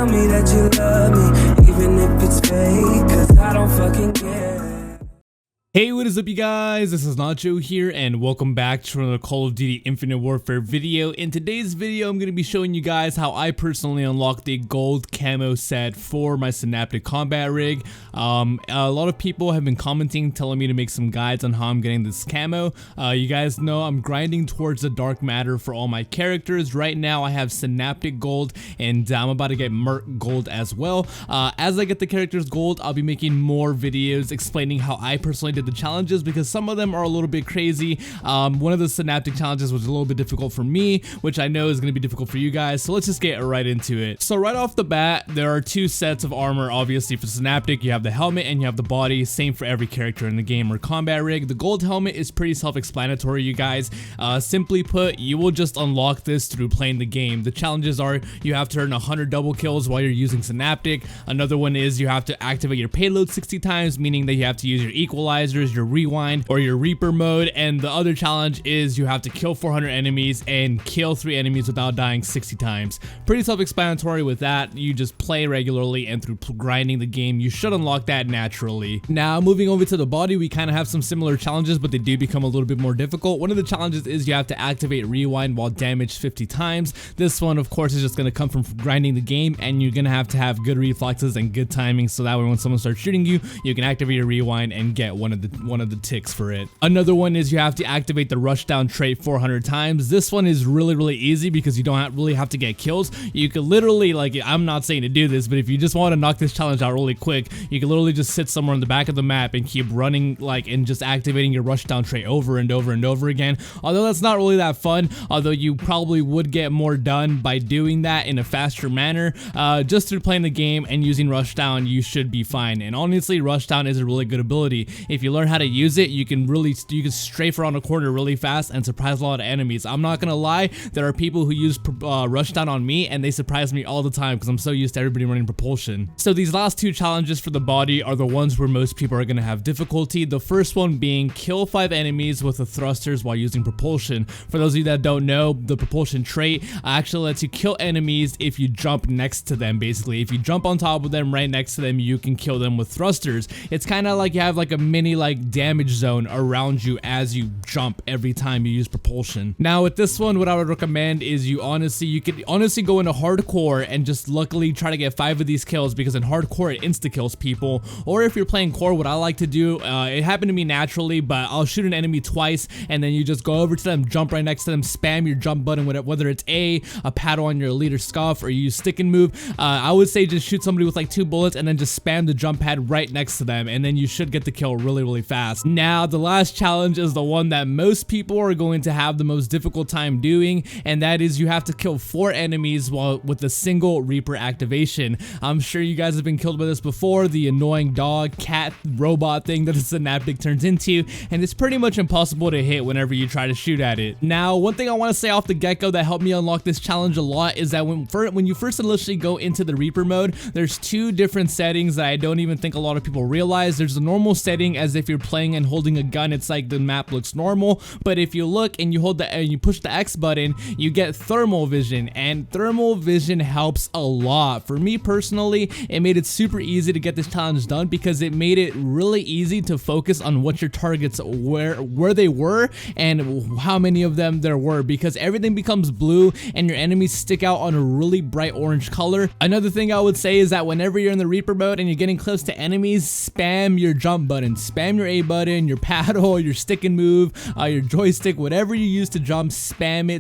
tell me that you love me, even if it's fake, cause I don't fucking care. Hey, what is up you guys? This is Nacho here and welcome back to another Call of Duty Infinite Warfare video. In today's video, I'm going to be showing you guys how I personally unlocked the gold camo set for my Synaptic combat rig. A lot of people have been commenting, telling me to make some guides on how I'm getting this camo. You guys know I'm grinding towards the dark matter for all my characters. Right now I have Synaptic gold and I'm about to get Merc gold as well. As I get the characters gold, I'll be making more videos explaining how I personally did the challenges, because some of them are a little bit crazy. One of the Synaptic challenges was a little bit difficult for me, which I know is going to be difficult for you guys, so let's just get right into it. So right off the bat, there are two sets of armor. Obviously for Synaptic, you have the helmet and you have the body, same for every character in the game or combat rig. The gold helmet is pretty self-explanatory, you guys. Simply put, you will just unlock this through playing the game. The challenges are you have to earn 100 double kills while you're using Synaptic. Another one is you have to activate your payload 60 times, meaning that you have to use your equalizers, your rewind, or your Reaper mode. And the other challenge is you have to kill 400 enemies and kill 3 enemies without dying 60 times. Pretty self-explanatory with that. You just play regularly, and through grinding the game, you should unlock that naturally. Now, moving over to the body, we kind of have some similar challenges, but they do become a little bit more difficult. One of the challenges is you have to activate rewind while damaged 50 times. This one, of course, is just going to come from grinding the game, and you're going to have good reflexes and good timing, so that way when someone starts shooting you, you can activate your rewind and get one of the ticks for it. Another one is you have to activate the rushdown trait 400 times. This one is really easy because you don't really have to get kills. You could literally, like, I'm not saying to do this, but if you just want to knock this challenge out really quick, you can literally just sit somewhere in the back of the map and keep running, like, and just activating your rushdown trait over and over and over again. Although that's not really that fun, although you probably would get more done by doing that in a faster manner. Just through playing the game and using rushdown, you should be fine. And honestly, rushdown is a really good ability. If you learn how to use it, you can strafe around a corner really fast and surprise a lot of enemies. I'm not gonna lie, there are people who use rushdown on me and they surprise me all the time because I'm so used to everybody running propulsion. So these last two challenges for the body are the ones where most people are gonna have difficulty. The first one being kill 5 enemies with the thrusters while using propulsion. For those of you that don't know, the propulsion trait actually lets you kill enemies if you jump next to them. Basically, if you jump on top of them, right next to them, you can kill them with thrusters. It's kind of like you have like a mini damage zone around you as you jump every time you use propulsion. Now with this one, what I would recommend is you could honestly go into hardcore and just luckily try to get 5 of these kills, because in hardcore it insta kills people. Or if you're playing core, what I like to do, it happened to me naturally, but I'll shoot an enemy twice and then you just go over to them, jump right next to them, spam your jump button, whether it's a paddle on your elite or scuff, or you use stick and move. I would say just shoot somebody with like 2 bullets and then just spam the jump pad right next to them, and then you should get the kill really fast. Now the last challenge is the one that most people are going to have the most difficult time doing, and that is you have to kill 4 enemies with a single Reaper activation. I'm sure you guys have been killed by this before, the annoying dog, cat, robot thing that the Synaptic turns into, and it's pretty much impossible to hit whenever you try to shoot at it. Now, one thing I want to say off the get-go that helped me unlock this challenge a lot is that when you first initially go into the Reaper mode, there's 2 different settings that I don't even think a lot of people realize. There's the normal setting, as if you're playing and holding a gun, it's like the map looks normal, but if you look and you push the X button, you get thermal vision, and thermal vision helps a lot. For me personally, it made it super easy to get this challenge done because it made it really easy to focus on what your targets where they were and how many of them there were, because everything becomes blue and your enemies stick out on a really bright orange color. Another thing I would say is that whenever you're in the Reaper mode and you're getting close to enemies, spam your jump button, spam your A button, your paddle, your stick and move, your joystick, whatever you use to jump, spam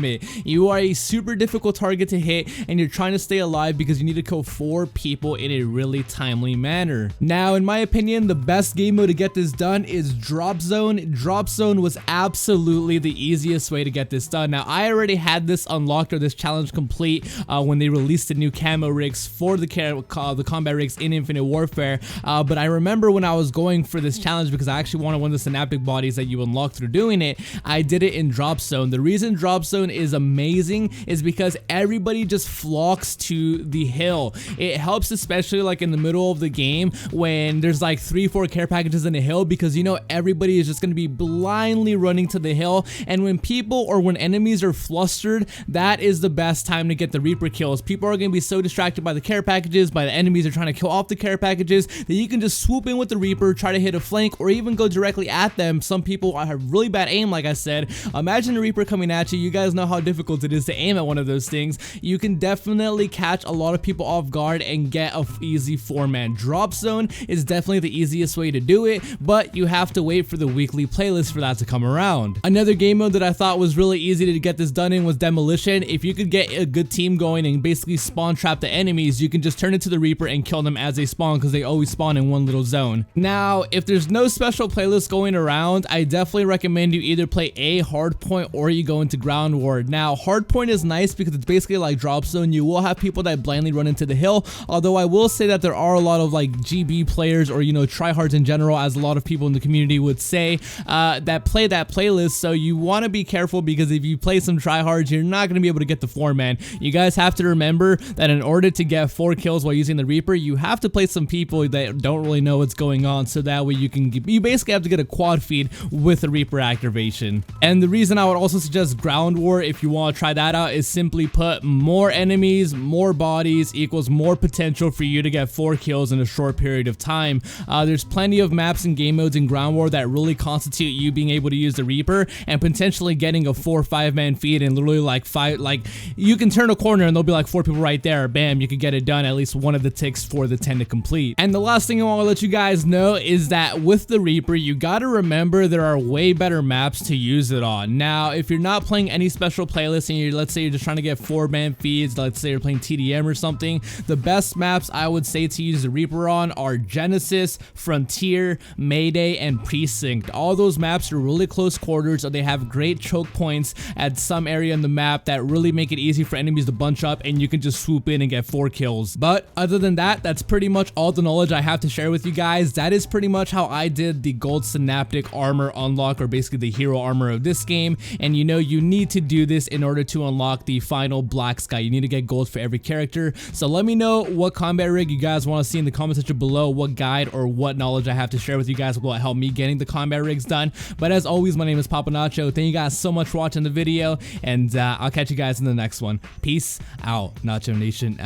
it. You are a super difficult target to hit and you're trying to stay alive because you need to kill 4 people in a really timely manner. Now, in my opinion, the best game mode to get this done is Drop Zone. Drop Zone was absolutely the easiest way to get this done. Now, I already had this unlocked, or this challenge complete, when they released the new camo rigs for the combat rigs in Infinite Warfare, but I remember when I was was going for this challenge because I actually wanted one of the Synaptic bodies that you unlock through doing it, I did it in Drop Zone. The reason Drop Zone is amazing is because everybody just flocks to the hill. It helps especially like in the middle of the game when there's like 3-4 care packages in the hill, because you know everybody is just going to be blindly running to the hill, and when people or when enemies are flustered, that is the best time to get the Reaper kills. People are going to be so distracted by the care packages, by the enemies are trying to kill off the care packages, that you can just swoop in with the Reaper, try to hit a flank, or even go directly at them. Some people have really bad aim, like I said. Imagine a Reaper coming at you. You guys know how difficult it is to aim at one of those things. You can definitely catch a lot of people off guard and get a easy 4-man. Drop Zone is definitely the easiest way to do it, but you have to wait for the weekly playlist for that to come around. Another game mode that I thought was really easy to get this done in was Demolition. If you could get a good team going and basically spawn trap the enemies, you can just turn it to the Reaper and kill them as they spawn, because they always spawn in one little zone. Now, if there's no special playlist going around, I definitely recommend you either play a hardpoint or you go into ground war. Now, hardpoint is nice because it's basically like Drop Zone. You will have people that blindly run into the hill, although I will say that there are a lot of like GB players, or you know, tryhards in general, as a lot of people in the community would say, that play that playlist. So you want to be careful, because if you play some tryhards, you're not going to be able to get the 4-man. You guys have to remember that in order to get 4 kills while using the Reaper, you have to play some people that don't really know what's going on, so that way you basically have to get a quad feed with the Reaper activation. And the reason I would also suggest ground war, if you want to try that out, is simply put, more enemies, more bodies equals more potential for you to get 4 kills in a short period of time. There's plenty of maps and game modes in ground war that really constitute you being able to use the Reaper and potentially getting a 4-5-man feed, and literally like you can turn a corner and there'll be like 4 people right there. Bam, you could get it done, at least one of the ticks for the 10 to complete. And the last thing I want to let you guys know is that with the Reaper, you got to remember there are way better maps to use it on. Now, if you're not playing any special playlists and let's say you're just trying to get 4-man feeds, let's say you're playing TDM or something, the best maps I would say to use the Reaper on are Genesis, Frontier, Mayday, and Precinct. All those maps are really close quarters, or they have great choke points at some area in the map that really make it easy for enemies to bunch up, and you can just swoop in and get 4 kills. But other than that, that's pretty much all the knowledge I have to share with you guys. That is pretty much how I did the gold Synaptic armor unlock, or basically the hero armor of this game. And you know, you need to do this in order to unlock the final Black Sky. You need to get gold for every character. So let me know what combat rig you guys want to see in the comment section below, what guide or what knowledge I have to share with you guys will help me getting the combat rigs done. But as always, my name is Papa Nacho. Thank you guys so much for watching the video, and I'll catch you guys in the next one. Peace out, Nacho Nation.